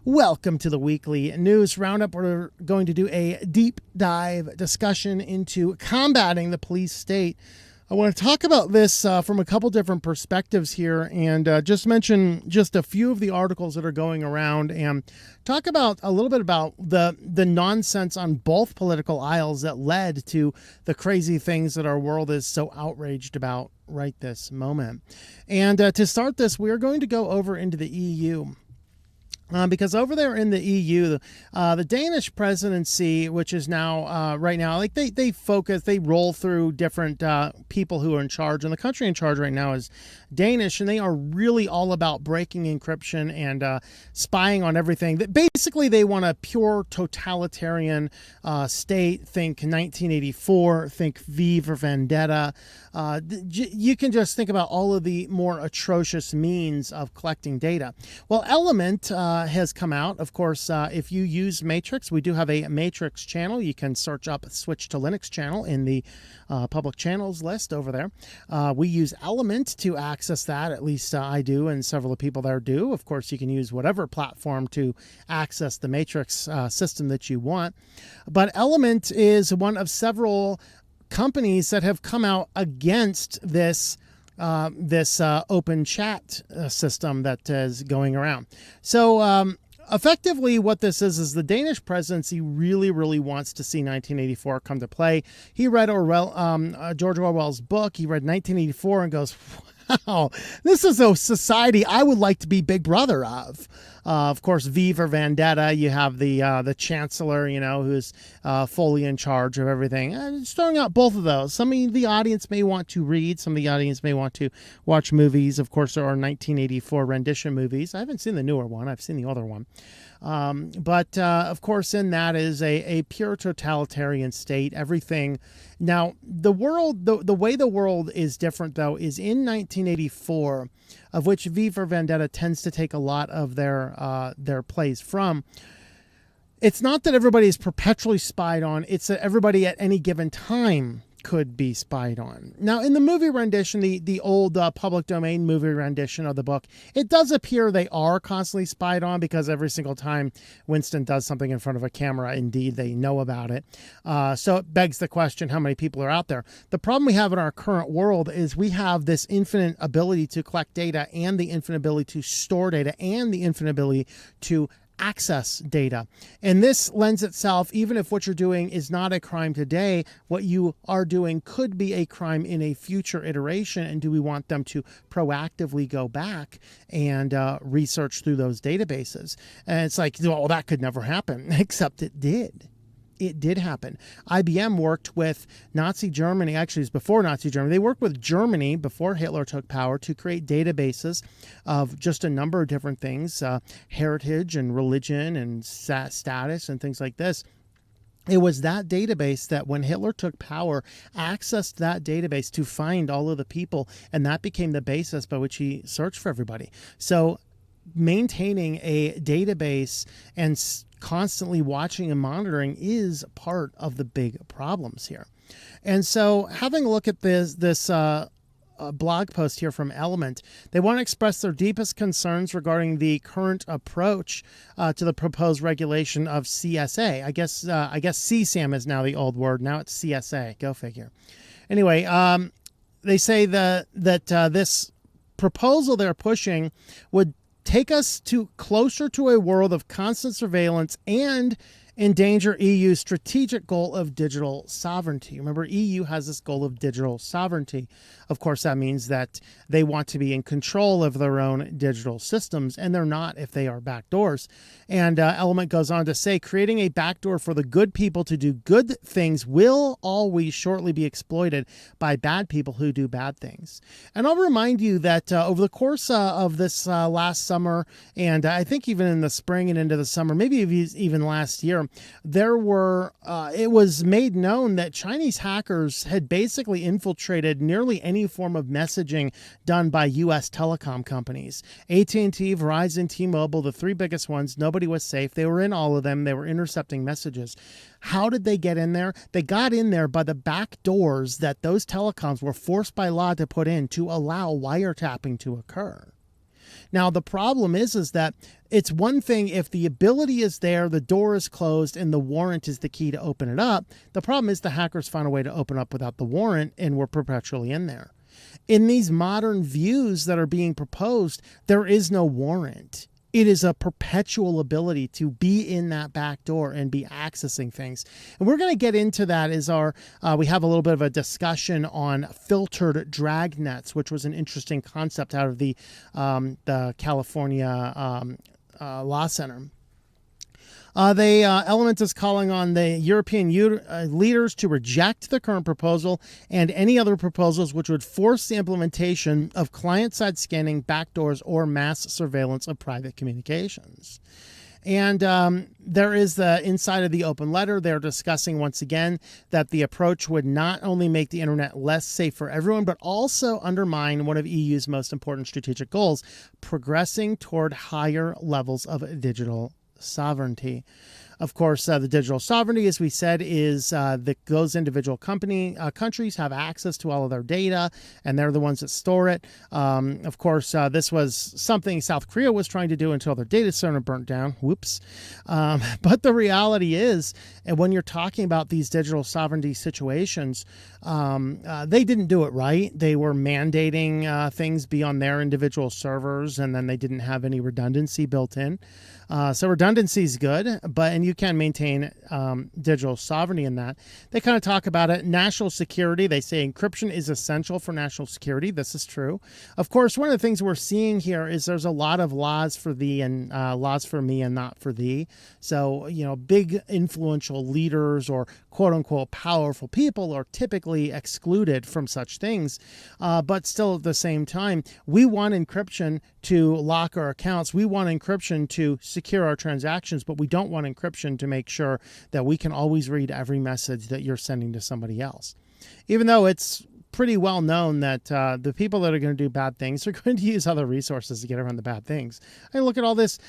Welcome to the weekly news roundup. We're going to do a deep dive discussion into combating the police state. I want to talk about this from a couple different perspectives here and just mention just a few of the articles that are going around and talk about a little bit about the nonsense on both political aisles that led to the crazy things that our world is so outraged about right this moment. And to start this, we are going to go over into the EU. Because over there in the EU, the Danish presidency, which is now right now, like they roll through different people who are in charge, and the country in charge right now is Danish, and they are really all about breaking encryption and spying on everything. That basically they want a pure totalitarian state. Think 1984. Think V for Vendetta. You can just think about all of the more atrocious means of collecting data. Well, Element has come out. Of course, if you use Matrix, we do have a Matrix channel. You can search up Switch to Linux channel in the public channels list over there. We use Element to access that. At least I do, and several of the people there do. Of course, you can use whatever platform to access the Matrix system that you want. But Element is one of several companies that have come out against this open chat system that is going around. So effectively what this is the Danish presidency really wants to see 1984 come to play. He read George Orwell's book. He read 1984 and goes, wow, this is a society I would like to be Big Brother of. Of course, V for Vendetta, you have the chancellor, who's fully in charge of everything. Just throwing out both of those. Some of the audience may want to read. Some of the audience may want to watch movies. Of course, there are 1984 rendition movies. I haven't seen the newer one. I've seen the older one. But of course, in that is a pure totalitarian state. Everything. Now, the world, the way the world is different, though, is in 1984, of which V for Vendetta tends to take a lot of their plays from. It's not that everybody is perpetually spied on. It's that everybody at any given time could be spied on. Now, in the movie rendition, the old public domain movie rendition of the book, it does appear they are constantly spied on because every single time Winston does something in front of a camera, indeed, they know about it. So it begs the question, how many people are out there? The problem we have in our current world is we have this infinite ability to collect data and the infinite ability to store data and the infinite ability to access data. And this lends itself, even if what you're doing is not a crime today, what you are doing could be a crime in a future iteration. And do we want them to proactively go back and research through those databases? And it's like, well, that could never happen, except it did. It did happen. IBM worked with Nazi Germany. Actually, it was before Nazi Germany. They worked with Germany before Hitler took power to create databases of just a number of different things, heritage and religion and status and things like this. It was that database that when Hitler took power, accessed that database to find all of the people, and that became the basis by which he searched for everybody. So maintaining a database and constantly watching and monitoring is part of the big problems here. And so having a look at this blog post here from Element, they want to express their deepest concerns regarding the current approach to the proposed regulation of CSA. I guess CSAM is now the old word. Now it's CSA. Go figure. Anyway, they say that this proposal they're pushing would take us closer to a world of constant surveillance and endanger EU's strategic goal of digital sovereignty. Remember, EU has this goal of digital sovereignty. Of course, that means that they want to be in control of their own digital systems, and they're not if they are backdoors. And Element goes on to say, creating a backdoor for the good people to do good things will always shortly be exploited by bad people who do bad things. And I'll remind you that over the course of this last summer, and I think even in the spring and into the summer, maybe even last year, it was made known that Chinese hackers had basically infiltrated nearly any form of messaging done by U.S. telecom companies. AT&T, Verizon, T-Mobile, the three biggest ones, nobody was safe. They were in all of them. They were intercepting messages. How did they get in there? They got in there by the back doors that those telecoms were forced by law to put in to allow wiretapping to occur. Now, the problem is that it's one thing if the ability is there, the door is closed, and the warrant is the key to open it up. The problem is the hackers find a way to open up without the warrant, and we're perpetually in there. In these modern views that are being proposed, there is no warrant. It is a perpetual ability to be in that back door and be accessing things. And we're going to get into that as we have a little bit of a discussion on filtered dragnets, which was an interesting concept out of the California Law Center. Element is calling on the European leaders to reject the current proposal and any other proposals which would force the implementation of client-side scanning, backdoors, or mass surveillance of private communications. And there is the inside of the open letter. They're discussing once again that the approach would not only make the internet less safe for everyone, but also undermine one of EU's most important strategic goals, progressing toward higher levels of digital sovereignty. Of course, the digital sovereignty, as we said, is that those individual countries have access to all of their data, and they're the ones that store it. Of course, this was something South Korea was trying to do until their data center burnt down. Whoops. But the reality is, and when you're talking about these digital sovereignty situations, they didn't do it right. They were mandating things be on their individual servers, and then they didn't have any redundancy built in. So redundancy is good, and you can maintain digital sovereignty in that. They kind of talk about it. National security, they say encryption is essential for national security. This is true. Of course, one of the things we're seeing here is there's a lot of laws for thee and laws for me and not for thee. So, big influential leaders or quote unquote powerful people are typically excluded from such things. But still at the same time, we want encryption to lock our accounts. We want encryption to secure our transactions, but we don't want encryption to make sure that we can always read every message that you're sending to somebody else. Even though it's pretty well known that the people that are going to do bad things are going to use other resources to get around the bad things. I look at all this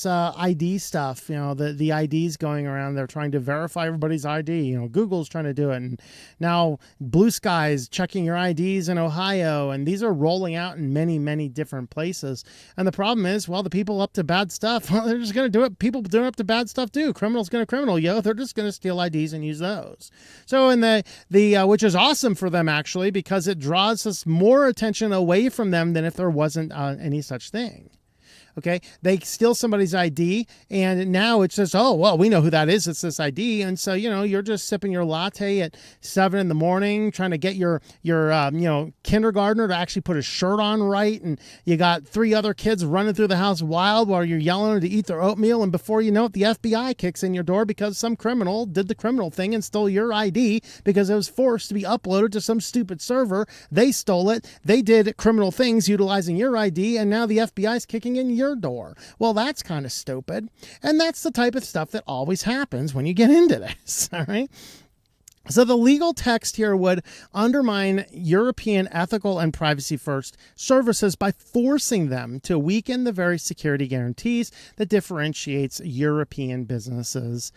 ID stuff. The IDs going around. They're trying to verify everybody's ID. Google's trying to do it, and now Blue Sky's checking your IDs in Ohio, and these are rolling out in many, many different places. And the problem is, the people up to bad stuff, they're just going to do it. People doing up to bad stuff too. Criminals going to criminal, they're just going to steal IDs and use those. So in the which is awesome for them actually, because it draws us more attention away from them than if there wasn't any such thing. Okay, they steal somebody's ID, and now it says, oh, well, we know who that is. It's this ID. And so, you're just sipping your latte at 7 a.m, trying to get your kindergartner to actually put his shirt on right. And you got 3 other kids running through the house wild while you're yelling at them to eat their oatmeal. And before you know it, the FBI kicks in your door because some criminal did the criminal thing and stole your ID because it was forced to be uploaded to some stupid server. They stole it. They did criminal things utilizing your ID. And now the FBI is kicking in your door. Well, that's kind of stupid. And that's the type of stuff that always happens when you get into this. All right. So the legal text here would undermine European ethical and privacy first services by forcing them to weaken the very security guarantees that differentiates European businesses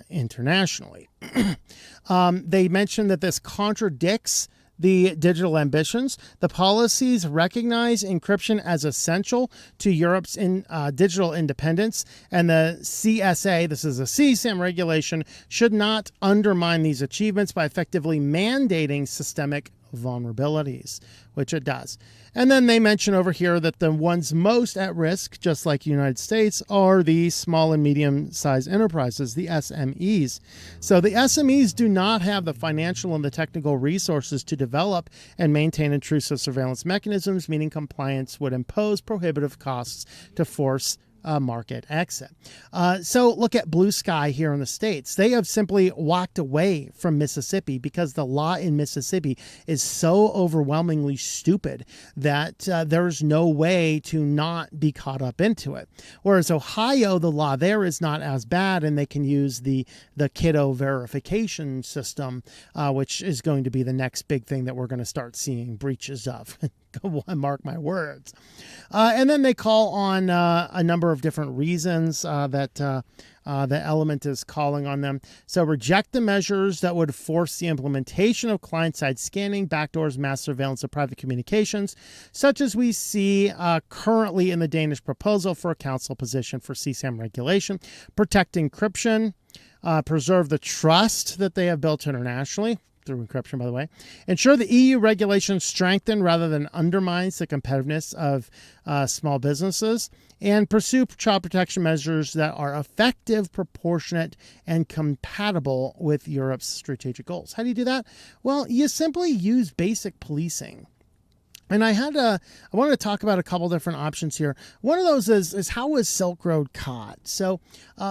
internationally. They mentioned that this contradicts the digital ambitions. The policies recognize encryption as essential to Europe's digital independence, and the CSA, this is a CSAM regulation, should not undermine these achievements by effectively mandating systemic vulnerabilities, which it does. And then they mention over here that the ones most at risk, just like the United States, are the small and medium-sized enterprises, the SMEs. So the SMEs do not have the financial and the technical resources to develop and maintain intrusive surveillance mechanisms, meaning compliance would impose prohibitive costs to force market exit. So look at Blue Sky here in the States. They have simply walked away from Mississippi because the law in Mississippi is so overwhelmingly stupid that there's no way to not be caught up into it. Whereas Ohio, the law there is not as bad, and they can use the kiddo verification system, which is going to be the next big thing that we're going to start seeing breaches of. Mark my words. And then they call on a number of different reasons that The element is calling on them. So reject the measures that would force the implementation of client-side scanning, backdoors, mass surveillance of private communications, such as we see currently in the Danish proposal for a council position for CSAM regulation. Protect encryption, preserve the trust that they have built internationally, through encryption, by the way. Ensure the EU regulations strengthen rather than undermines the competitiveness of small businesses. And pursue child protection measures that are effective, proportionate, and compatible with Europe's strategic goals. How do you do that? Well, you simply use basic policing. And I wanted to talk about a couple different options here. One of those is how was Silk Road caught? So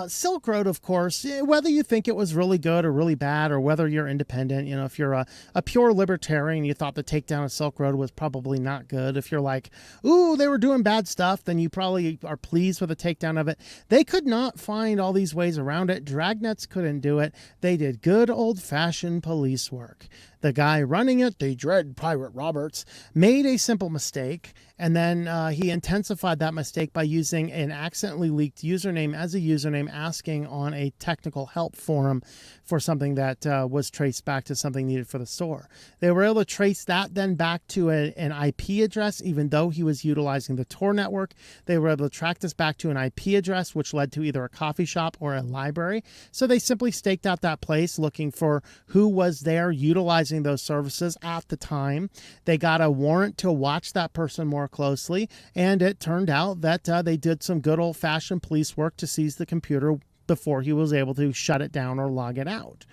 Silk Road, of course, whether you think it was really good or really bad, or whether you're independent, if you're a pure libertarian, you thought the takedown of Silk Road was probably not good. If you're like, ooh, they were doing bad stuff, then you probably are pleased with the takedown of it. They could not find all these ways around it. Dragnets couldn't do it. They did good old-fashioned police work. The guy running it, the dread Pirate Roberts, made a simple mistake, and then he intensified that mistake by using an accidentally leaked username as a username, asking on a technical help forum for something that was traced back to something needed for the store. They were able to trace that then back to an IP address, even though he was utilizing the Tor network. They were able to track this back to an IP address, which led to either a coffee shop or a library. So they simply staked out that place, looking for who was there utilizing those services at the time. They got a warrant to watch that person more closely, and it turned out that they did some good old-fashioned police work to seize the computer before he was able to shut it down or log it out.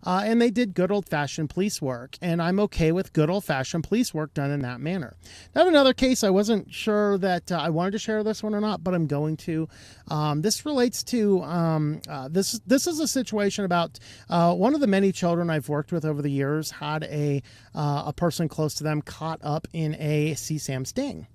And they did good old-fashioned police work, and I'm okay with good old-fashioned police work done in that manner. I have another case. I wasn't sure that I wanted to share this one or not, but I'm going to. This relates to this is a situation about one of the many children I've worked with over the years had a person close to them caught up in a CSAM sting.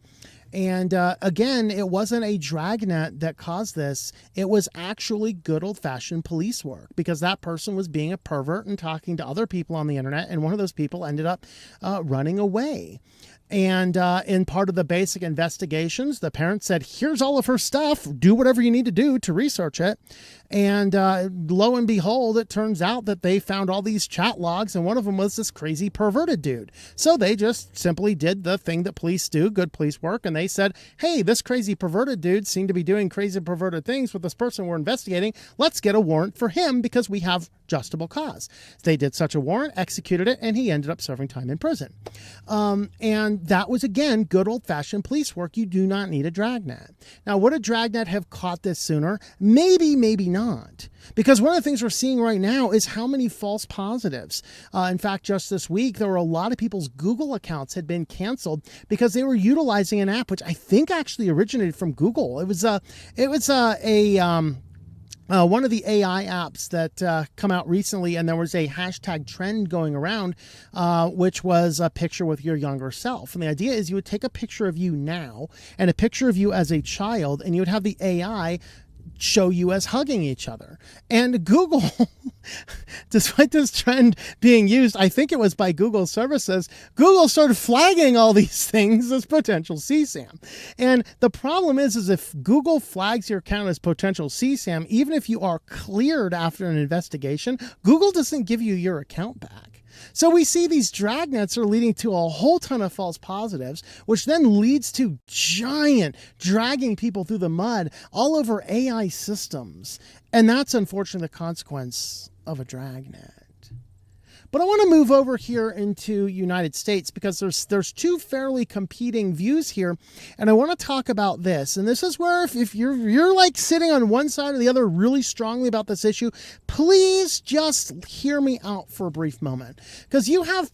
And again, it wasn't a dragnet that caused this. It was actually good old-fashioned police work, because that person was being a pervert and talking to other people on the internet, and one of those people ended up running away. And in part of the basic investigations, the parents said, here's all of her stuff. Do whatever you need to do to research it. And lo and behold, it turns out that they found all these chat logs, and one of them was this crazy perverted dude. So they just simply did the thing that police do, good police work, and they said, hey, this crazy perverted dude seemed to be doing crazy perverted things with this person we're investigating. Let's get a warrant for him because we have justable cause. They did such a warrant, executed it, and he ended up serving time in prison. And that was, again, good old-fashioned police work. You do not need a dragnet. Now, would a dragnet have caught this sooner? Maybe, maybe not. Because one of the things we're seeing right now is how many false positives. In fact, just this week, there were a lot of people's Google accounts had been canceled because they were utilizing an app, which I think actually originated from Google. It was one of the AI apps that come out recently, and there was a hashtag trend going around, which was a picture with your younger self. And the idea is you would take a picture of you now and a picture of you as a child, and you would have the AI show you as hugging each other. And Google, despite this trend being used, I think it was by Google services, Google started flagging all these things as potential CSAM. And the problem is if Google flags your account as potential CSAM, even if you are cleared after an investigation, Google doesn't give you your account back. So we see these dragnets are leading to a whole ton of false positives, which then leads to giant dragging people through the mud all over AI systems. And that's unfortunately the consequence of a dragnet. But I want to move over here into United States because there's two fairly competing views here, and I want to talk about this. And this is where if you're like sitting on one side or the other really strongly about this issue, please just hear me out for a brief moment, because you have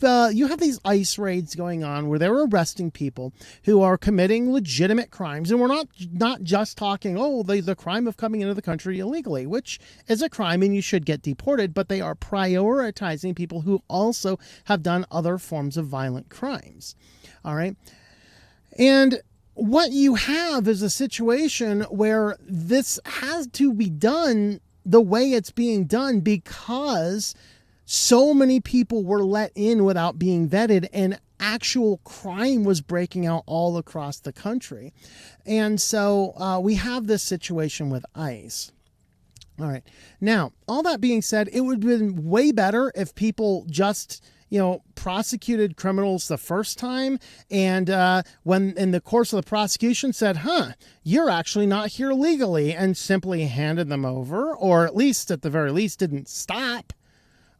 these ICE raids going on where they're arresting people who are committing legitimate crimes, and we're not just talking the crime of coming into the country illegally, which is a crime and you should get deported, but they are prioritizing people who also have done other forms of violent crimes. All right. And what you have is a situation where this has to be done the way it's being done because so many people were let in without being vetted, and actual crime was breaking out all across the country. And so we have this situation with ICE. All right. Now, all that being said, it would have been way better if people just, prosecuted criminals the first time. And when in the course of the prosecution said, you're actually not here legally, and simply handed them over, or at least at the very least didn't stop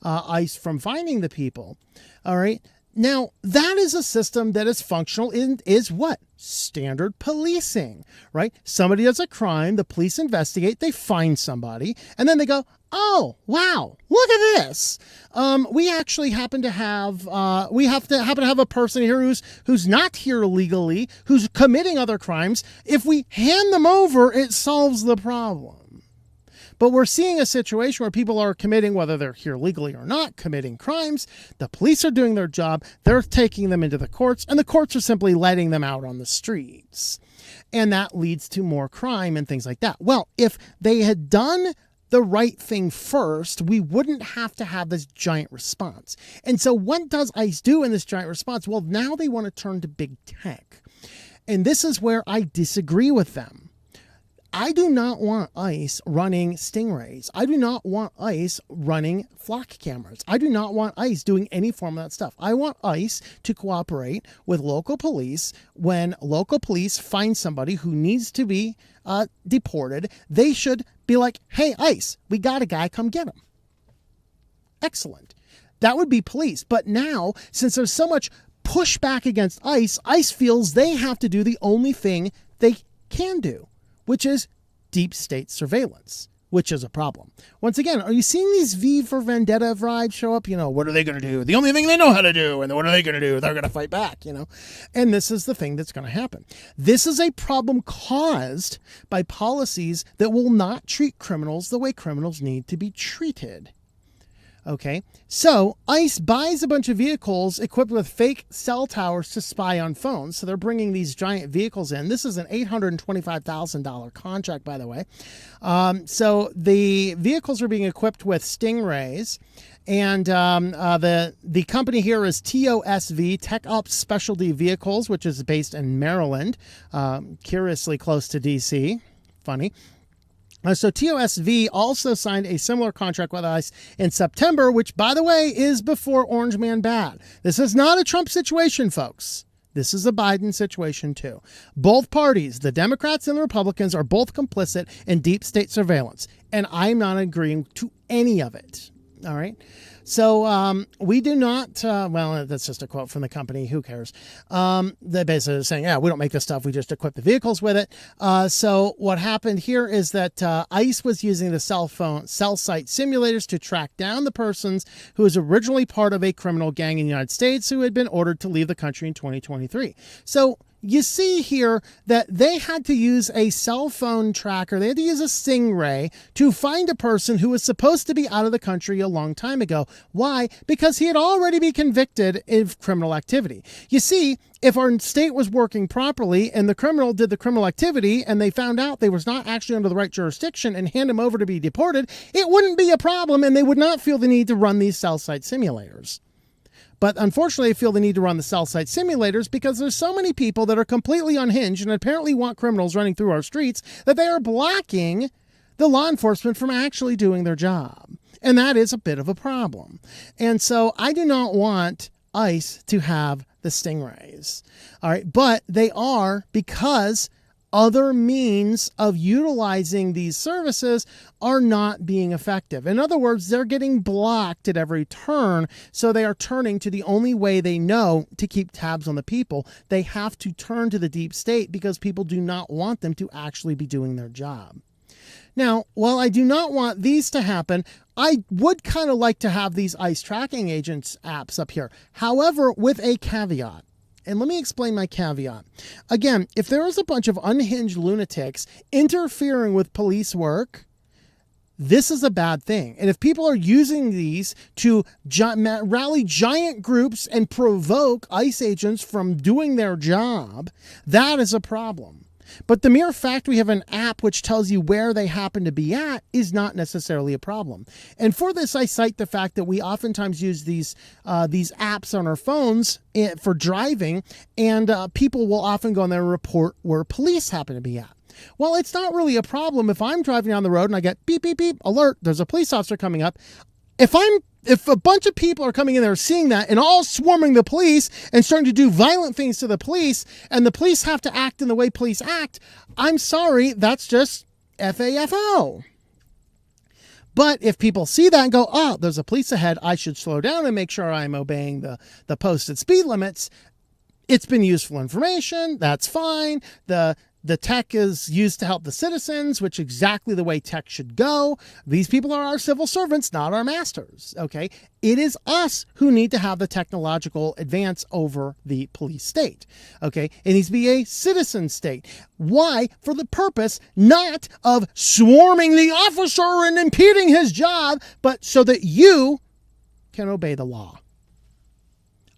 ICE from finding the people. All right. Now, that is a system that is functional is what? Standard policing, right? Somebody does a crime, the police investigate, they find somebody, and then they go, oh, wow, look at this. We actually happen to have a person here who's not here legally, who's committing other crimes. If we hand them over, it solves the problem. But we're seeing a situation where people are committing, whether they're here legally or not, committing crimes. The police are doing their job. They're taking them into the courts, and the courts are simply letting them out on the streets. And that leads to more crime and things like that. Well, if they had done the right thing first, we wouldn't have to have this giant response. And so what does ICE do in this giant response? Well, now they want to turn to big tech. And this is where I disagree with them. I do not want ICE running Stingrays. I do not want ICE running flock cameras. I do not want ICE doing any form of that stuff. I want ICE to cooperate with local police. When local police find somebody who needs to be deported, they should be like, hey, ICE, we got a guy, come get him. Excellent. That would be police. But now, since there's so much pushback against ICE, ICE feels they have to do the only thing they can do, which is deep state surveillance, which is a problem. Once again, are you seeing these V for Vendetta vibes show up? What are they going to do? The only thing they know how to do. And what are they going to do? They're going to fight back, And this is the thing that's going to happen. This is a problem caused by policies that will not treat criminals the way criminals need to be treated. Okay, so ICE buys a bunch of vehicles equipped with fake cell towers to spy on phones. So they're bringing these giant vehicles in. This is an $825,000 contract, by the way. So the vehicles are being equipped with Stingrays. And the company here is TOSV, Tech Ops Specialty Vehicles, which is based in Maryland, curiously close to D.C. Funny. So TOSV also signed a similar contract with ICE in September, which, by the way, is before Orange Man Bad. This is not a Trump situation, folks. This is a Biden situation, too. Both parties, the Democrats and the Republicans, are both complicit in deep state surveillance, and I'm not agreeing to any of it. All right. So we do not, well, that's just a quote from the company. Who cares? They basically are saying, we don't make this stuff. We just equip the vehicles with it. So what happened here is that ICE was using the cell site simulators to track down the persons who was originally part of a criminal gang in the United States who had been ordered to leave the country in 2023. So you see here that they had to use a cell phone tracker. They had to use a Stingray to find a person who was supposed to be out of the country a long time ago. Why? Because he had already been convicted of criminal activity. You see, if our state was working properly and the criminal did the criminal activity and they found out they was not actually under the right jurisdiction and hand him over to be deported, it wouldn't be a problem and they would not feel the need to run these cell site simulators. But unfortunately, I feel the need to run the cell site simulators because there's so many people that are completely unhinged and apparently want criminals running through our streets that they are blocking the law enforcement from actually doing their job. And that is a bit of a problem. And so I do not want ICE to have the Stingrays. All right. But they are, because other means of utilizing these services are not being effective. In other words, they're getting blocked at every turn, so they are turning to the only way they know to keep tabs on the people. They have to turn to the deep state because people do not want them to actually be doing their job. Now, while I do not want these to happen, I would kind of like to have these ICE tracking agents apps up here. However, with a caveat. And let me explain my caveat. Again, if there is a bunch of unhinged lunatics interfering with police work, this is a bad thing. And if people are using these to rally giant groups and provoke ICE agents from doing their job, that is a problem. But the mere fact we have an app which tells you where they happen to be at is not necessarily a problem. And for this, I cite the fact that we oftentimes use these apps on our phones for driving, and people will often go on there and report where police happen to be at. Well, it's not really a problem if I'm driving down the road and I get beep, beep, beep, alert, there's a police officer coming up. If a bunch of people are coming in there seeing that and all swarming the police and starting to do violent things to the police, and the police have to act in the way police act, I'm sorry, that's just FAFO. But if people see that and go, oh, there's a police ahead, I should slow down and make sure I'm obeying the posted speed limits, it's been useful information, that's fine. The tech is used to help the citizens, which is exactly the way tech should go. These people are our civil servants, not our masters, okay? It is us who need to have the technological advance over the police state, okay? It needs to be a citizen state. Why? For the purpose not of swarming the officer and impeding his job, but so that you can obey the law.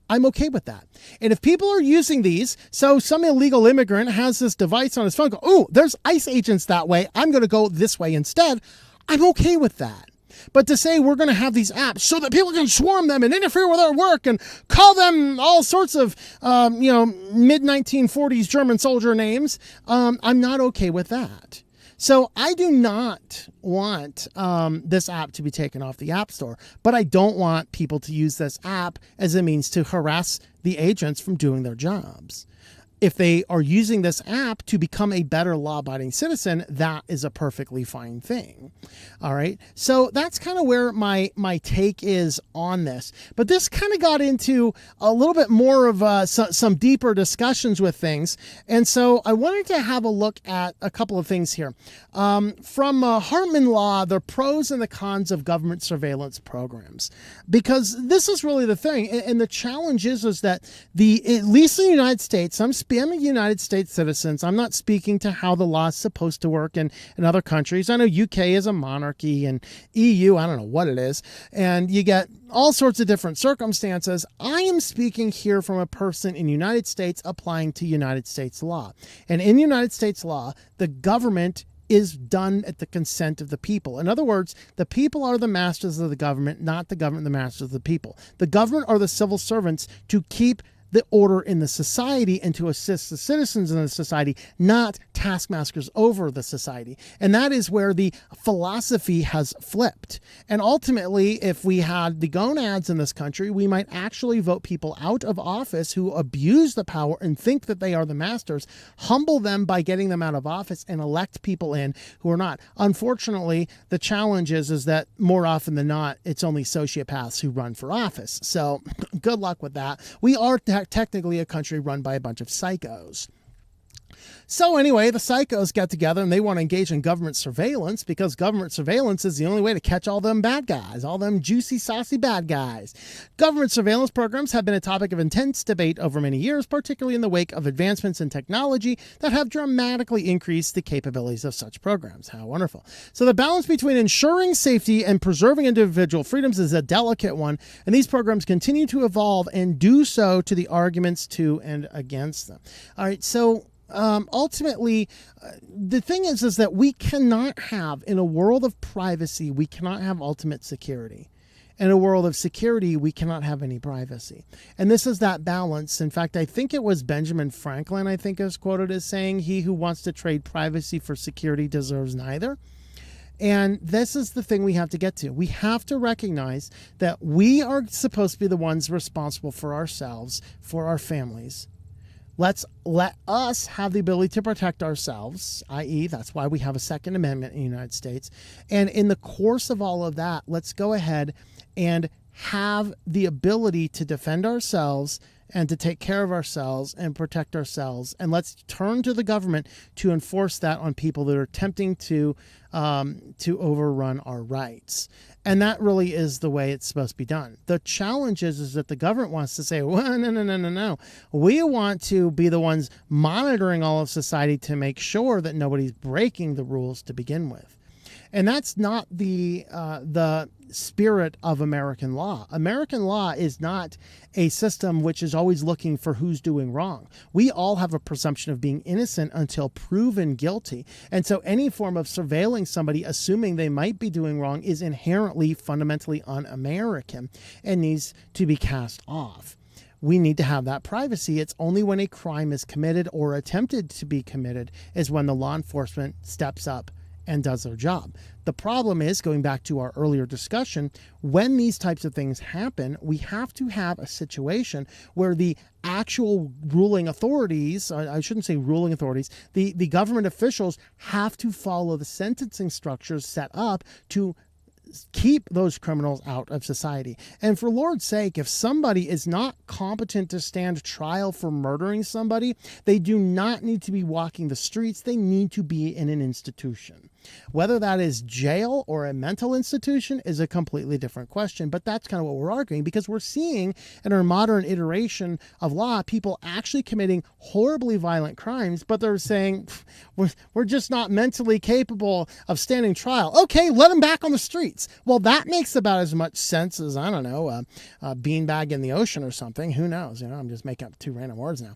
I'm okay with that. And if people are using these, so some illegal immigrant has this device on his phone, go, oh, there's ICE agents that way, I'm going to go this way instead, I'm okay with that. But to say we're going to have these apps so that people can swarm them and interfere with our work and call them all sorts of, mid-1940s German soldier names, I'm not okay with that. So I do not want this app to be taken off the App Store, but I don't want people to use this app as a means to harass the agents from doing their jobs. If they are using this app to become a better law-abiding citizen, that is a perfectly fine thing. All right. So that's kind of where my take is on this. But this kind of got into a little bit more of some deeper discussions with things. And so I wanted to have a look at a couple of things here. From Hartman Law, the pros and the cons of government surveillance programs. Because this is really the thing. And the challenge is that at least in the United States, I'm a United States citizen. I'm not speaking to how the law is supposed to work in other countries. I know UK is a monarchy and EU, I don't know what it is. And you get all sorts of different circumstances. I am speaking here from a person in the United States applying to United States law. And in United States law, the government is done at the consent of the people. In other words, the people are the masters of the government, not the government the masters of the people. The government are the civil servants to keep the order in the society and to assist the citizens in the society, not taskmasters over the society. And that is where the philosophy has flipped. And ultimately, if we had the gonads in this country, we might actually vote people out of office who abuse the power and think that they are the masters, humble them by getting them out of office, and elect people in who are not. Unfortunately, the challenge is that more often than not, it's only sociopaths who run for office. So good luck with that. We are technically a country run by a bunch of psychos. So anyway, the psychos got together and they want to engage in government surveillance because government surveillance is the only way to catch all them bad guys, all them juicy, saucy bad guys. Government surveillance programs have been a topic of intense debate over many years, particularly in the wake of advancements in technology that have dramatically increased the capabilities of such programs. How wonderful. So the balance between ensuring safety and preserving individual freedoms is a delicate one, and these programs continue to evolve and do so to the arguments to and against them. All right, so ultimately, the thing is that we cannot have, in a world of privacy, we cannot have ultimate security. In a world of security, we cannot have any privacy. And this is that balance. In fact, I think it was Benjamin Franklin, I think is quoted as saying, "He who wants to trade privacy for security deserves neither." And this is the thing we have to get to. We have to recognize that we are supposed to be the ones responsible for ourselves, for our families. Let's let us have the ability to protect ourselves, i.e., that's why we have a Second Amendment in the United States. And in the course of all of that, let's go ahead and have the ability to defend ourselves and to take care of ourselves and protect ourselves. And let's turn to the government to enforce that on people that are attempting to overrun our rights. And that really is the way it's supposed to be done. The challenge is that the government wants to say, well, no. We want to be the ones monitoring all of society to make sure that nobody's breaking the rules to begin with. And that's not the spirit of American law. American law is not a system which is always looking for who's doing wrong. We all have a presumption of being innocent until proven guilty. And so any form of surveilling somebody, assuming they might be doing wrong, is inherently fundamentally un-American and needs to be cast off. We need to have that privacy. It's only when a crime is committed or attempted to be committed is when the law enforcement steps up and does their job. The problem is, going back to our earlier discussion, when these types of things happen, we have to have a situation where the actual ruling authorities, I shouldn't say ruling authorities, the government officials have to follow the sentencing structures set up to keep those criminals out of society. And for Lord's sake, if somebody is not competent to stand trial for murdering somebody, they do not need to be walking the streets. They need to be in an institution. Whether that is jail or a mental institution is a completely different question, but that's kind of what we're arguing, because we're seeing in our modern iteration of law, people actually committing horribly violent crimes, but they're saying, we're just not mentally capable of standing trial. Okay, let them back on the streets. Well, that makes about as much sense as, I don't know, a beanbag in the ocean or something. Who knows? I'm just making up two random words now.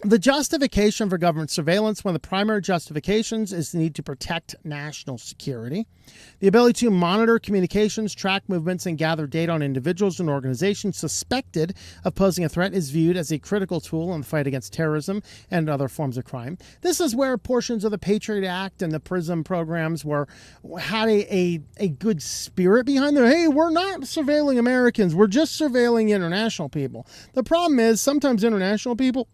The justification for government surveillance, one of the primary justifications, is the need to protect national security. The ability to monitor communications, track movements, and gather data on individuals and organizations suspected of posing a threat is viewed as a critical tool in the fight against terrorism and other forms of crime. This is where portions of the Patriot Act and the PRISM programs had a good spirit behind them. Hey, we're not surveilling Americans. We're just surveilling international people. The problem is sometimes international people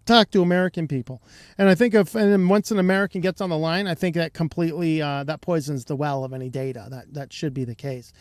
talk to American people, and I think and once an American gets on the line, I think that completely that poisons the well of any data. That should be the case.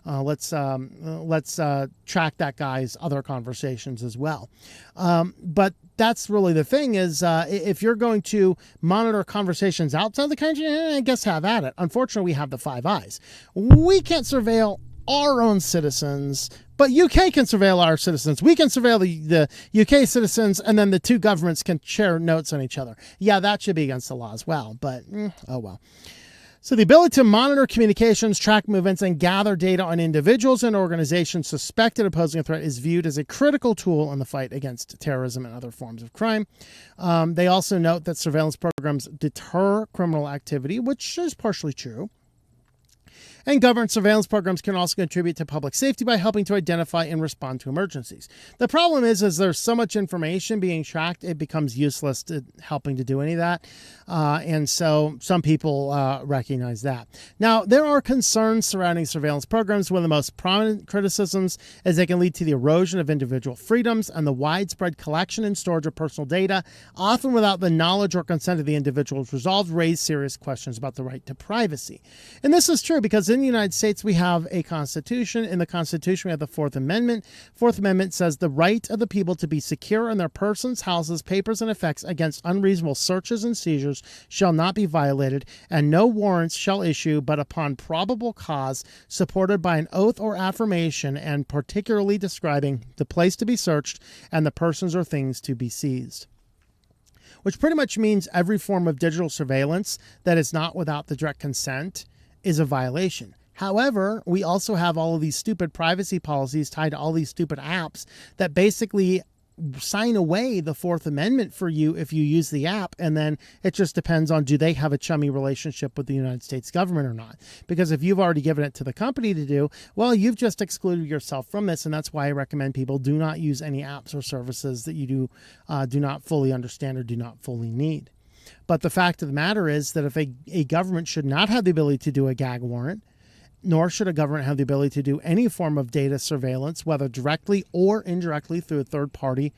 Let's track that guy's other conversations as well. But that's really the thing is, if you're going to monitor conversations outside the country, I guess have at it. Unfortunately, we have the Five Eyes. We can't surveil our own citizens, but UK can surveil our citizens. We can surveil the UK citizens, and then the two governments can share notes on each other. Yeah, that should be against the law as well, but oh well. So the ability to monitor communications, track movements, and gather data on individuals and organizations suspected of posing a threat is viewed as a critical tool in the fight against terrorism and other forms of crime. They also note that surveillance programs deter criminal activity, which is partially true. And government surveillance programs can also contribute to public safety by helping to identify and respond to emergencies. The problem is there's so much information being tracked, it becomes useless to helping to do any of that. And so some people recognize that. Now, there are concerns surrounding surveillance programs. One of the most prominent criticisms is they can lead to the erosion of individual freedoms and the widespread collection and storage of personal data, often without the knowledge or consent of the individuals resolved, raise serious questions about the right to privacy. And this is true because in the United States, we have a Constitution. In the Constitution, we have the Fourth Amendment. Fourth Amendment says the right of the people to be secure in their persons, houses, papers, and effects against unreasonable searches and seizures shall not be violated, and no warrants shall issue but upon probable cause, supported by an oath or affirmation, and particularly describing the place to be searched and the persons or things to be seized. Which pretty much means every form of digital surveillance that is not without the direct consent is a violation. However, we also have all of these stupid privacy policies tied to all these stupid apps that basically sign away the Fourth Amendment for you if you use the app, and then it just depends on do they have a chummy relationship with the United States government or not. Because if you've already given it to the company to do, well, you've just excluded yourself from this, and that's why I recommend people do not use any apps or services that you do not fully understand or do not fully need. But the fact of the matter is that if a government should not have the ability to do a gag warrant, nor should a government have the ability to do any form of data surveillance, whether directly or indirectly through a third-party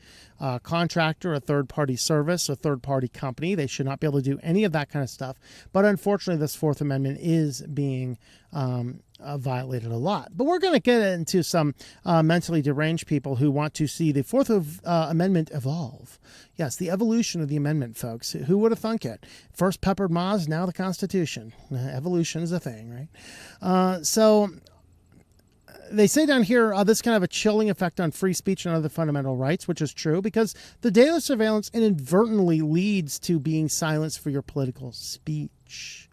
contractor, a third-party service, a third-party company. They should not be able to do any of that kind of stuff. But unfortunately, this Fourth Amendment is being violated a lot. But we're going to get into some mentally deranged people who want to see the Fourth Amendment evolve. Yes, the evolution of the amendment, folks. Who would have thunk it? First peppered Maz, now the Constitution. Evolution is a thing, right? So they say down here, this can have a chilling effect on free speech and other fundamental rights, which is true because the data surveillance inadvertently leads to being silenced for your political speech.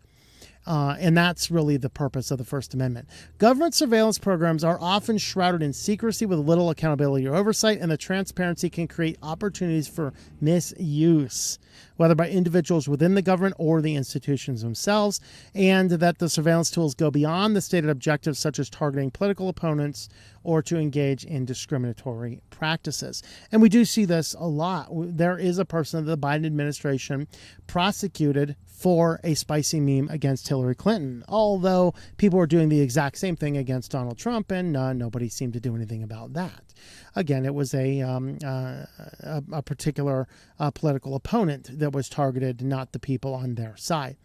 And that's really the purpose of the First Amendment. Government surveillance programs are often shrouded in secrecy with little accountability or oversight, and the transparency can create opportunities for misuse, whether by individuals within the government or the institutions themselves, and that the surveillance tools go beyond the stated objectives such as targeting political opponents or to engage in discriminatory practices. And we do see this a lot. There is a person of the Biden administration prosecuted for a spicy meme against Hillary Clinton, although people were doing the exact same thing against Donald Trump, and nobody seemed to do anything about that. Again, it was a particular political opponent that was targeted, not the people on their side.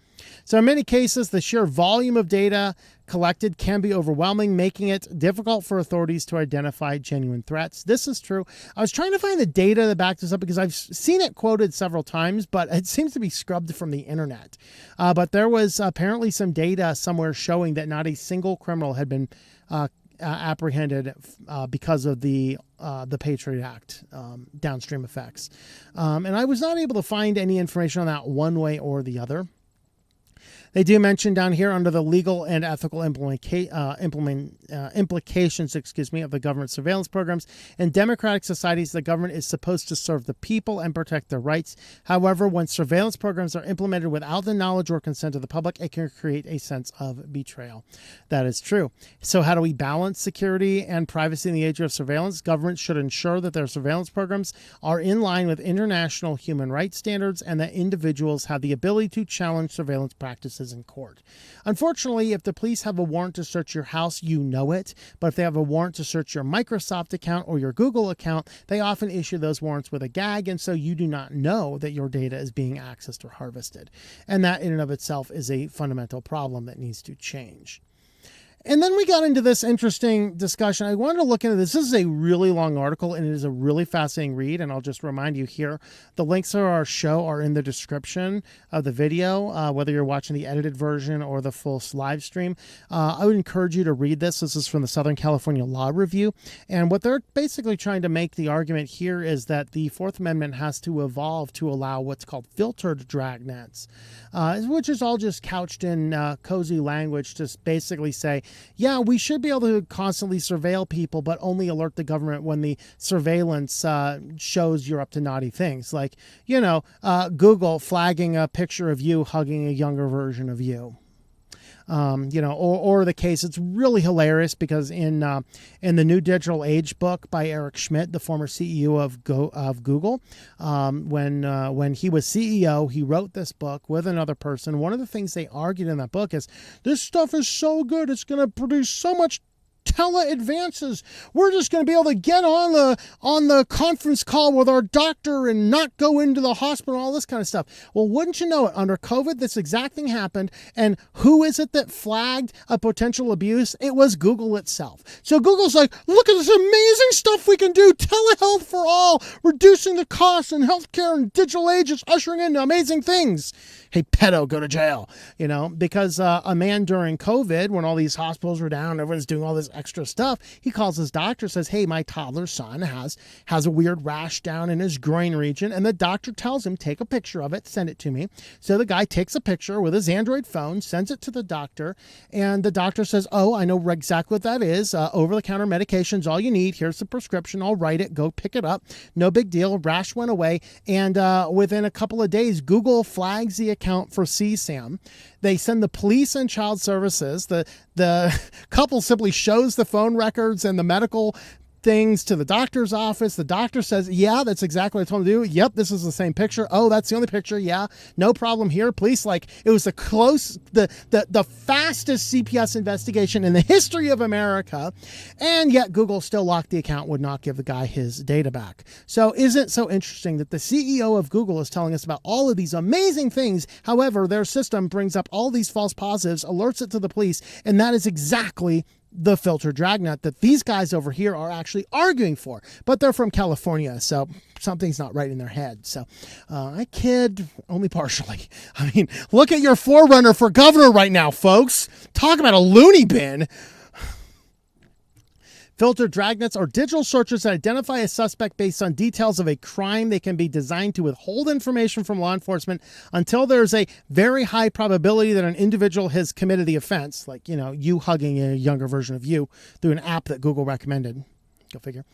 So in many cases, the sheer volume of data collected can be overwhelming, making it difficult for authorities to identify genuine threats. This is true. I was trying to find the data that backs this up because I've seen it quoted several times, but it seems to be scrubbed from the internet. But there was apparently some data somewhere showing that not a single criminal had been apprehended because of the Patriot Act downstream effects. And I was not able to find any information on that one way or the other. They do mention down here under the legal and ethical implications, of the government surveillance programs. In democratic societies, the government is supposed to serve the people and protect their rights. However, when surveillance programs are implemented without the knowledge or consent of the public, it can create a sense of betrayal. That is true. So how do we balance security and privacy in the age of surveillance? Governments should ensure that their surveillance programs are in line with international human rights standards and that individuals have the ability to challenge surveillance practices in court. Unfortunately, if the police have a warrant to search your house, you know it. But if they have a warrant to search your Microsoft account or your Google account, they often issue those warrants with a gag, and so you do not know that your data is being accessed or harvested. And that in and of itself is a fundamental problem that needs to change. And then we got into this interesting discussion. I wanted to look into this. This is a really long article, and it is a really fascinating read. And I'll just remind you here, the links to our show are in the description of the video, whether you're watching the edited version or the full live stream. I would encourage you to read this. This is from the Southern California Law Review. And what they're basically trying to make the argument here is that the Fourth Amendment has to evolve to allow what's called filtered dragnets, which is all just couched in cozy language to basically say, yeah, we should be able to constantly surveil people, but only alert the government when the surveillance shows you're up to naughty things. Like, Google flagging a picture of you hugging a younger version of you. Or the case, it's really hilarious because in the New Digital Age book by Eric Schmidt, the former CEO of Google, when he was CEO, he wrote this book with another person. One of the things they argued in that book is this stuff is so good, it's going to produce so much tele-advances. We're just going to be able to get on the conference call with our doctor and not go into the hospital, all this kind of stuff. Well, wouldn't you know it, under COVID, this exact thing happened. And who is it that flagged a potential abuse? It was Google itself. So Google's like, look at this amazing stuff we can do. Telehealth for all, reducing the costs in healthcare and digital age is ushering in amazing things. Hey, pedo, go to jail, because a man during COVID, when all these hospitals were down, everyone's doing all this extra stuff, he calls his doctor, says, hey, my toddler's son has a weird rash down in his groin region. And the doctor tells him, take a picture of it, send it to me. So the guy takes a picture with his Android phone, sends it to the doctor. And the doctor says, oh, I know exactly what that is. Over-the-counter medication's all you need. Here's the prescription. I'll write it. Go pick it up. No big deal. Rash went away. And within a couple of days, Google flags the account for CSAM. They send the police and child services. The couple simply shows the phone records and the medical things to the doctor's office. The doctor says, yeah, that's exactly what I told him to do. Yep, this is the same picture. Oh, that's the only picture. Yeah, no problem here. Police, it was the fastest CPS investigation in the history of America. And yet Google still locked the account, would not give the guy his data back. So isn't it so interesting that the CEO of Google is telling us about all of these amazing things? However, their system brings up all these false positives, alerts it to the police, and that is exactly the filter dragnet that these guys over here are actually arguing for. But they're from California, so something's not right in their head. So I kid only partially. I mean, look at your forerunner for governor right now, folks. Talk about a loony bin. Filtered dragnets are digital searches that identify a suspect based on details of a crime. They can be designed to withhold information from law enforcement until there's a very high probability that an individual has committed the offense, like, you hugging a younger version of you through an app that Google recommended. Go figure.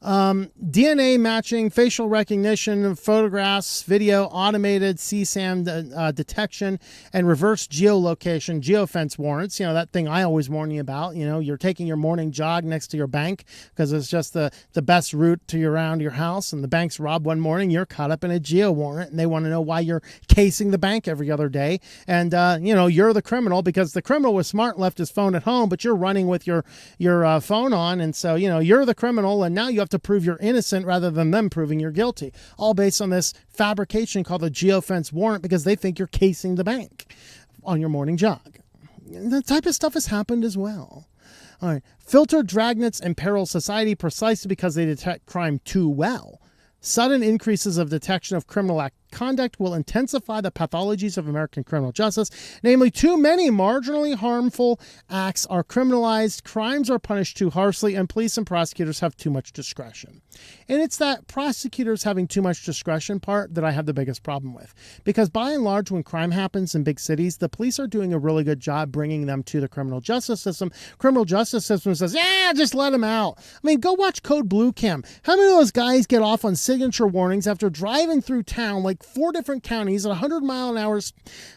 DNA matching, facial recognition, photographs, video, automated CSAM detection, and reverse geolocation, geofence warrants. That thing I always warn you about. You're taking your morning jog next to your bank because it's just the best route to around your house, and the bank's robbed one morning. You're caught up in a geo warrant, and they want to know why you're casing the bank every other day. And, you're the criminal because the criminal was smart and left his phone at home, but you're running with your phone on. And so, you're the criminal, and now you have to prove you're innocent rather than them proving you're guilty, all based on this fabrication called a geofence warrant because they think you're casing the bank on your morning jog. That type of stuff has happened as well. All right. Filtered dragnets imperil society precisely because they detect crime too well. Sudden increases of detection of criminal conduct will intensify the pathologies of American criminal justice. Namely, too many marginally harmful acts are criminalized, crimes are punished too harshly, and police and prosecutors have too much discretion. And it's that prosecutors having too much discretion part that I have the biggest problem with. Because by and large, when crime happens in big cities, the police are doing a really good job bringing them to the criminal justice system. Criminal justice system says, just let them out. I mean, go watch Code Blue Cam. How many of those guys get off on signature warnings after driving through town like 4 different counties at 100-mile-an-hour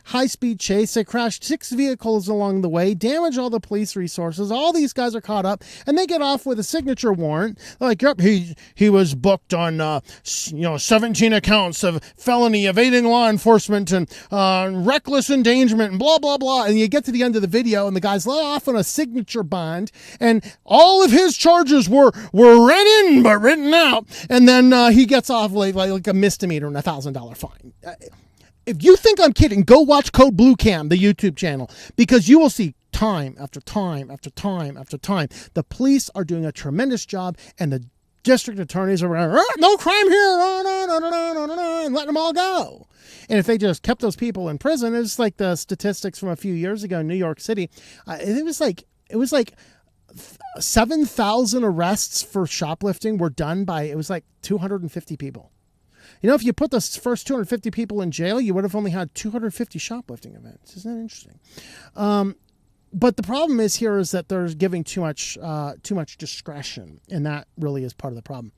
high-speed chase? They crashed 6 vehicles along the way, damaged all the police resources. All these guys are caught up, and they get off with a signature warrant. Like, yep, he was booked on 17 accounts of felony evading law enforcement and reckless endangerment and blah blah blah. And you get to the end of the video, and the guy's let off on a signature bond, and all of his charges were written but written out, and then he gets off like a misdemeanor and $1,000 fine. If you think I'm kidding, go watch Code Blue Cam, the YouTube channel, because you will see time after time after time after time. The police are doing a tremendous job, and the district attorneys are around, no crime here, and letting them all go. And if they just kept those people in prison, it's like the statistics from a few years ago in New York City. It was like 7,000 arrests for shoplifting were done by, it was like 250 people. If you put the first 250 people in jail, you would have only had 250 shoplifting events. Isn't that interesting? But the problem is that they're giving too much discretion, and that really is part of the problem.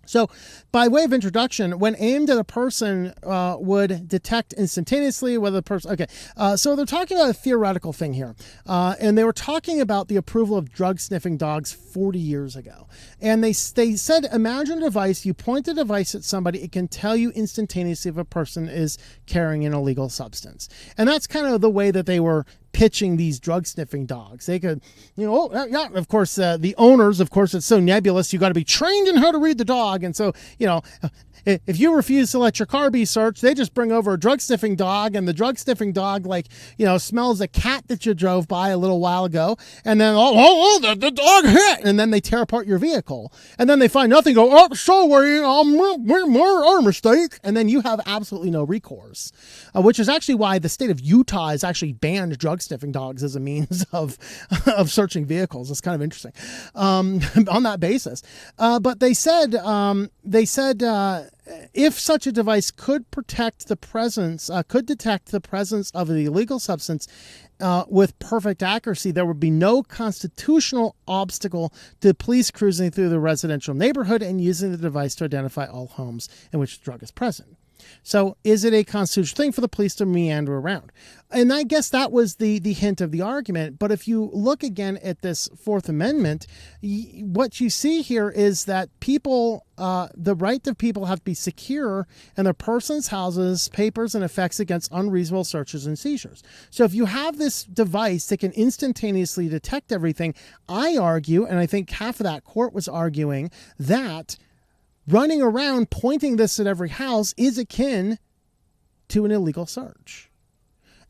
So by way of introduction, when aimed at a person, would detect instantaneously whether the person... Okay, so they're talking about a theoretical thing here. And they were talking about the approval of drug-sniffing dogs 40 years ago. And they said, imagine a device, you point the device at somebody, it can tell you instantaneously if a person is carrying an illegal substance. And that's kind of the way that they were pitching these drug sniffing dogs. They could, of course, the owners, of course, it's so nebulous. You got to be trained in how to read the dog. And so, if you refuse to let your car be searched, they just bring over a drug sniffing dog, and the drug sniffing dog, smells a cat that you drove by a little while ago. And then, the dog hit. And then they tear apart your vehicle. And then they find nothing, go, sorry, our mistake. And then you have absolutely no recourse, which is actually why the state of Utah has actually banned drug sniffing dogs as a means of searching vehicles. It's kind of interesting on that basis. But they said if such a device could detect the presence of an illegal substance with perfect accuracy, there would be no constitutional obstacle to police cruising through the residential neighborhood and using the device to identify all homes in which the drug is present. So is it a constitutional thing for the police to meander around? And I guess that was the hint of the argument. But if you look again at this Fourth Amendment, what you see here is that people, the right of people have to be secure in their persons, houses, papers, and effects against unreasonable searches and seizures. So if you have this device that can instantaneously detect everything, I argue, and I think half of that court was arguing, that running around pointing this at every house is akin to an illegal search.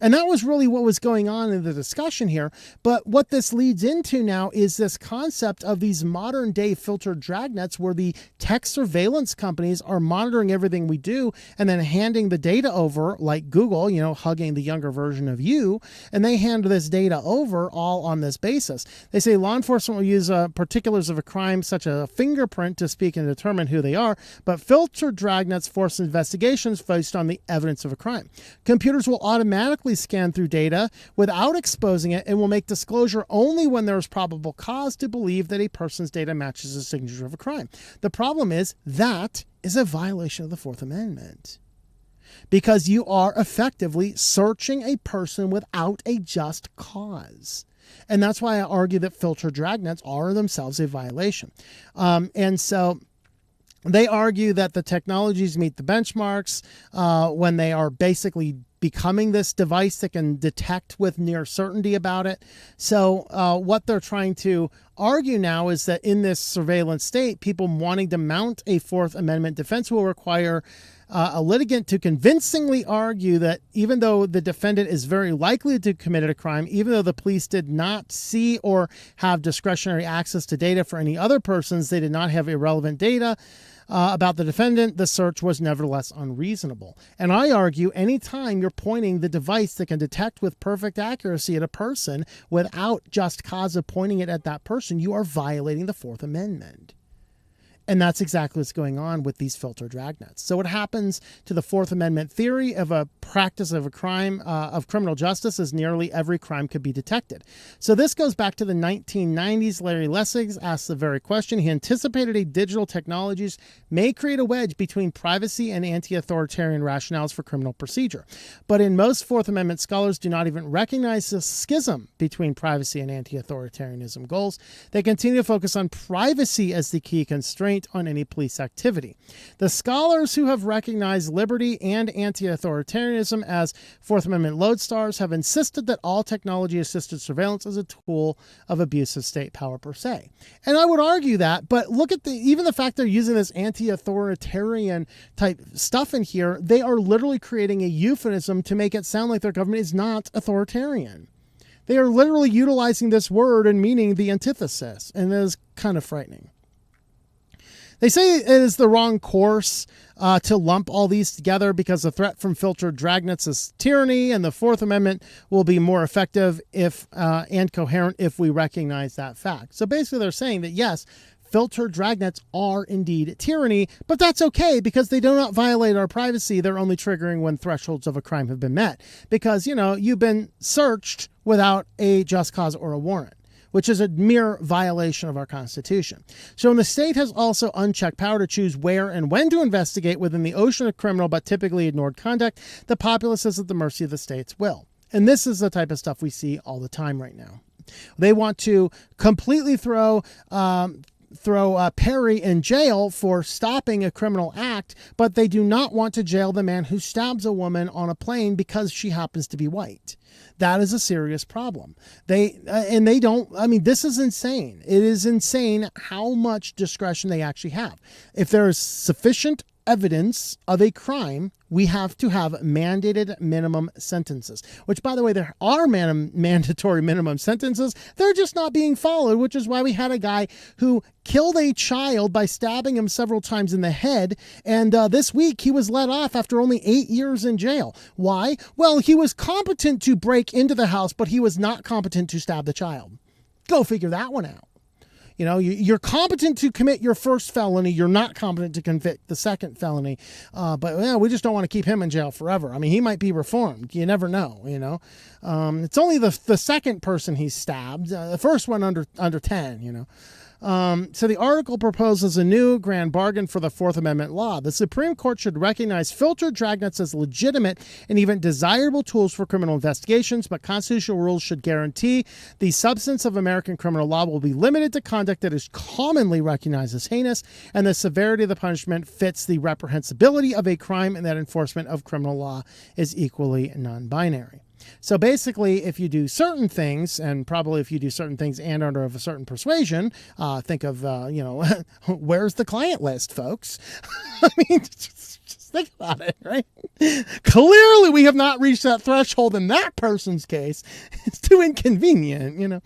And that was really what was going on in the discussion here. But what this leads into now is this concept of these modern day filtered dragnets where the tech surveillance companies are monitoring everything we do and then handing the data over, like Google, hugging the younger version of you, and they hand this data over all on this basis. They say law enforcement will use particulars of a crime such as a fingerprint to speak and determine who they are, but filtered dragnets force investigations based on the evidence of a crime. Computers will automatically scan through data without exposing it and will make disclosure only when there is probable cause to believe that a person's data matches the signature of a crime. The problem is that is a violation of the Fourth Amendment because you are effectively searching a person without a just cause. And that's why I argue that filtered dragnets are themselves a violation. And so they argue that the technologies meet the benchmarks when they are basically becoming this device that can detect with near certainty about it. So what they're trying to argue now is that in this surveillance state, people wanting to mount a Fourth Amendment defense will require a litigant to convincingly argue that even though the defendant is very likely to have committed a crime, even though the police did not see or have discretionary access to data for any other persons, they did not have irrelevant data about the defendant, the search was nevertheless unreasonable. And I argue anytime you're pointing the device that can detect with perfect accuracy at a person without just cause of pointing it at that person, you are violating the Fourth Amendment. And that's exactly what's going on with these filtered dragnets. So what happens to the Fourth Amendment theory of a practice of a crime of criminal justice is nearly every crime could be detected. So this goes back to the 1990s. Larry Lessig asked the very question. He anticipated a digital technologies may create a wedge between privacy and anti-authoritarian rationales for criminal procedure. But in most Fourth Amendment scholars do not even recognize the schism between privacy and anti-authoritarianism goals. They continue to focus on privacy as the key constraint on any police activity. The scholars who have recognized liberty and anti-authoritarianism as Fourth Amendment lodestars have insisted that all technology-assisted surveillance is a tool of abuse of state power per se. And I would argue that, but look at even the fact they're using this anti-authoritarian type stuff in here, they are literally creating a euphemism to make it sound like their government is not authoritarian. They are literally utilizing this word and meaning the antithesis, and it is kind of frightening. They say it is the wrong course to lump all these together because the threat from filtered dragnets is tyranny, and the Fourth Amendment will be more effective and coherent if we recognize that fact. So basically they're saying that, yes, filtered dragnets are indeed tyranny, but that's okay because they do not violate our privacy. They're only triggering when thresholds of a crime have been met because, you've been searched without a just cause or a warrant, which is a mere violation of our Constitution. So when the state has also unchecked power to choose where and when to investigate within the ocean of criminal but typically ignored conduct, the populace is at the mercy of the state's will. And this is the type of stuff we see all the time right now. They want to completely throw Perry in jail for stopping a criminal act, but they do not want to jail the man who stabs a woman on a plane because she happens to be white. That is a serious problem. This is insane. It is insane how much discretion they actually have. If there is sufficient evidence of a crime, we have to have mandated minimum sentences, which, by the way, there are mandatory minimum sentences. They're just not being followed, which is why we had a guy who killed a child by stabbing him several times in the head. And this week he was let off after only 8 years in jail. Why? Well, he was competent to break into the house, but he was not competent to stab the child. Go figure that one out. You're competent to commit your first felony. You're not competent to convict the second felony. But we just don't want to keep him in jail forever. I mean, he might be reformed. You never know, It's only the second person he stabbed. The first one under 10, So the article proposes a new grand bargain for the Fourth Amendment law. The Supreme Court should recognize filtered dragnets as legitimate and even desirable tools for criminal investigations, but constitutional rules should guarantee the substance of American criminal law will be limited to conduct that is commonly recognized as heinous, and the severity of the punishment fits the reprehensibility of a crime, and that enforcement of criminal law is equally non-binary. So basically, if you do certain things, and probably if you do certain things and under of a certain persuasion, think of, where's the client list, folks? I mean, just Think about it, right? Clearly, we have not reached that threshold in that person's case. It's too inconvenient,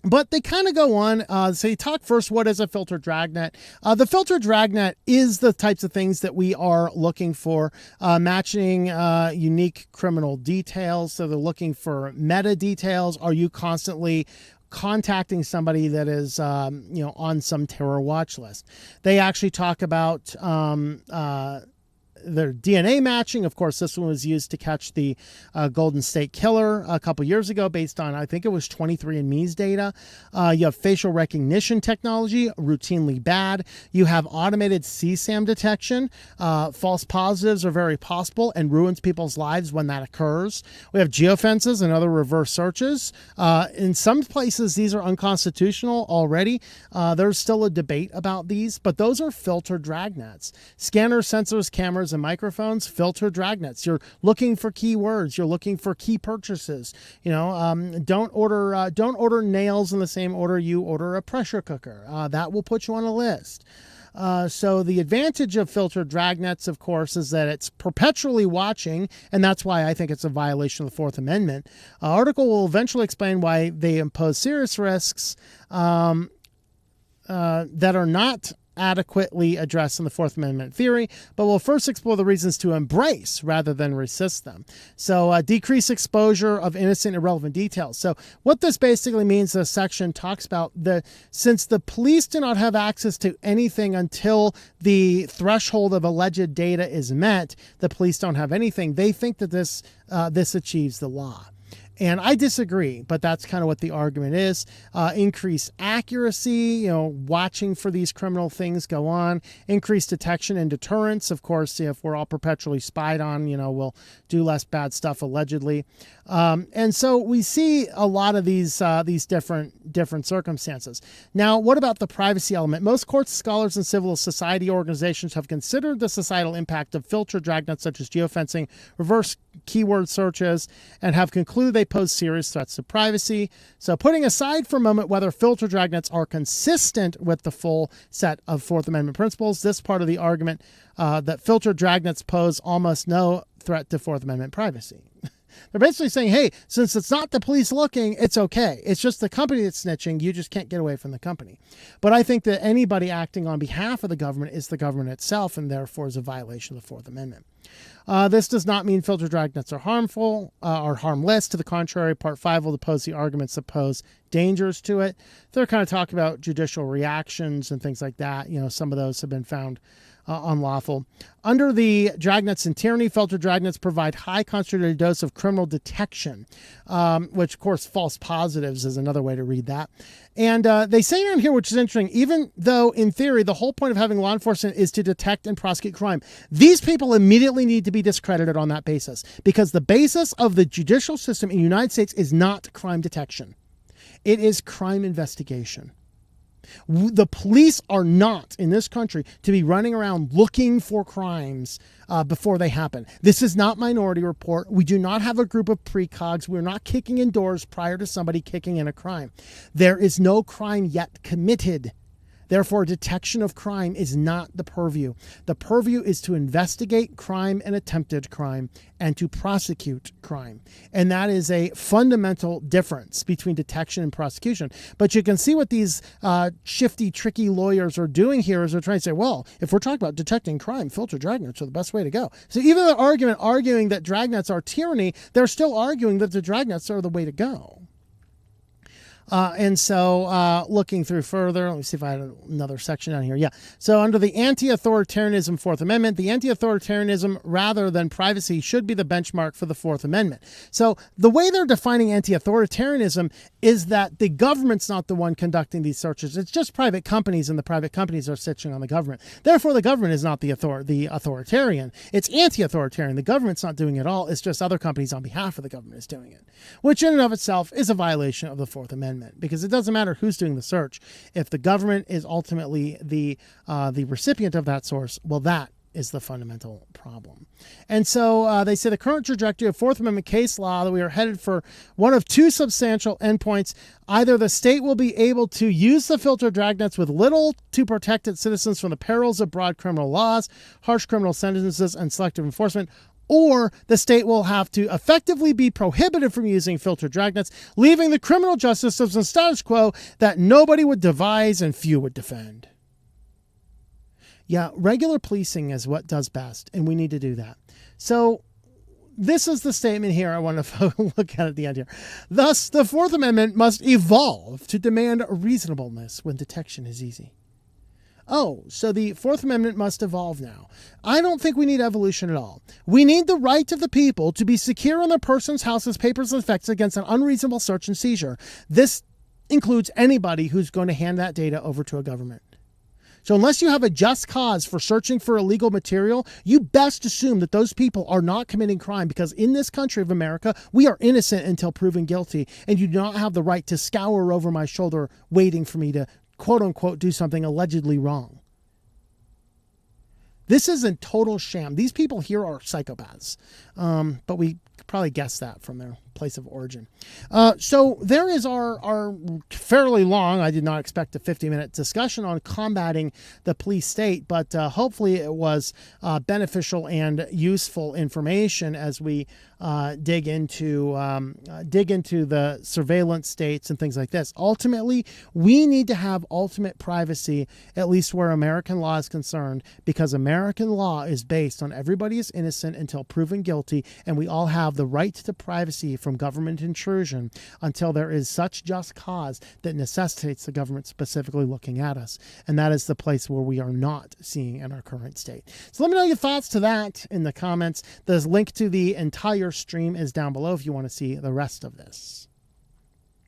But they kind of go on. So you talk first, what is a filter dragnet? The filter dragnet is the types of things that we are looking for, matching unique criminal details. So they're looking for meta details. Are you constantly contacting somebody that is, on some terror watch list? They actually talk about their DNA matching. Of course, this one was used to catch the Golden State Killer a couple years ago based on, I think it was 23andMe's data. You have facial recognition technology, routinely bad. You have automated CSAM detection. False positives are very possible and ruins people's lives when that occurs. We have geofences and other reverse searches. In some places, these are unconstitutional already. There's still a debate about these, but those are filter dragnets. Scanners, sensors, cameras, and microphones, filter dragnets. You're looking for keywords. You're looking for key purchases. Don't order nails in the same order you order a pressure cooker. That will put you on a list. So the advantage of filter dragnets, of course, is that it's perpetually watching, and that's why I think it's a violation of the Fourth Amendment. Article will eventually explain why they impose serious risks that are not adequately addressed in the Fourth Amendment theory, but we'll first explore the reasons to embrace rather than resist them. So decrease exposure of innocent, irrelevant details. So what this basically means, this section talks about since the police do not have access to anything until the threshold of alleged data is met, the police don't have anything. They think that this achieves the law. And I disagree, but that's kind of what the argument is. Increased accuracy, watching for these criminal things go on. Increased detection and deterrence. Of course, if we're all perpetually spied on, we'll do less bad stuff allegedly. And so we see a lot of these different circumstances. Now, what about the privacy element? Most courts, scholars, and civil society organizations have considered the societal impact of filter dragnets such as geofencing, reverse keyword searches, and have concluded they pose serious threats to privacy. So putting aside for a moment whether filter dragnets are consistent with the full set of Fourth Amendment principles, this part of the argument that filter dragnets pose almost no threat to Fourth Amendment privacy. They're basically saying, hey, since it's not the police looking, it's okay. It's just the company that's snitching. You just can't get away from the company. But I think that anybody acting on behalf of the government is the government itself, and therefore is a violation of the Fourth Amendment. This does not mean filter dragnets are harmful or harmless. To the contrary, Part 5 will oppose the arguments that pose dangers to it. They're kind of talking about judicial reactions and things like that. Some of those have been found unlawful. Under the dragnets and tyranny, filter dragnets provide high concentrated dose of criminal detection, which, of course, false positives is another way to read that. And they say down here, which is interesting, even though in theory the whole point of having law enforcement is to detect and prosecute crime, these people immediately need to be discredited on that basis, because the basis of the judicial system in the United States is not crime detection. It is crime investigation. The police are not in this country to be running around looking for crimes before they happen. This is not Minority Report. We do not have a group of precogs. We're not kicking in doors prior to somebody kicking in a crime. There is no crime yet committed. Therefore, detection of crime is not the purview. The purview is to investigate crime and attempted crime and to prosecute crime. And that is a fundamental difference between detection and prosecution. But you can see what these shifty, tricky lawyers are doing here is they're trying to say, well, if we're talking about detecting crime, filter dragnets are the best way to go. So even the argument arguing that dragnets are tyranny, they're still arguing that the dragnets are the way to go. And so looking through further, let me see if I had another section down here. Yeah. So under the anti-authoritarianism Fourth Amendment, the anti-authoritarianism rather than privacy should be the benchmark for the Fourth Amendment. So the way they're defining anti-authoritarianism is that the government's not the one conducting these searches. It's just private companies, and the private companies are snitching on the government. Therefore, the government is not the authoritarian. It's anti-authoritarian. The government's not doing it all. It's just other companies on behalf of the government is doing it, which in and of itself is a violation of the Fourth Amendment. Because it doesn't matter who's doing the search. If the government is ultimately the recipient of that source, well, that is the fundamental problem. And so they say the current trajectory of Fourth Amendment case law, that we are headed for one of two substantial endpoints. Either the state will be able to use the filter dragnets with little to protect its citizens from the perils of broad criminal laws, harsh criminal sentences, and selective enforcement, or the state will have to effectively be prohibited from using filter dragnets, leaving the criminal justice system status quo that nobody would devise and few would defend. Yeah, regular policing is what does best, and we need to do that. So this is the statement here I want to look at the end here. Thus, the Fourth Amendment must evolve to demand reasonableness when detection is easy. Oh, so the Fourth Amendment must evolve now. I don't think we need evolution at all. We need the right of the people to be secure in their persons, houses, papers, and effects against an unreasonable search and seizure. This includes anybody who's going to hand that data over to a government. So unless you have a just cause for searching for illegal material, you best assume that those people are not committing crime, because in this country of America, we are innocent until proven guilty, and you do not have the right to scour over my shoulder waiting for me to, quote unquote, do something allegedly wrong. This is a total sham. These people here are psychopaths, but we probably guessed that from their place of origin. So there is our fairly long, I did not expect a 50-minute discussion on combating the police state, but hopefully it was beneficial and useful information as we dig into the surveillance states and things like this. Ultimately, we need to have ultimate privacy, at least where American law is concerned, because American law is based on everybody is innocent until proven guilty, and we all have the right to privacy from government intrusion until there is such just cause that necessitates the government specifically looking at us. And that is the place where we are not seeing in our current state. So let me know your thoughts to that in the comments. The link to the entire stream is down below if you want to see the rest of this.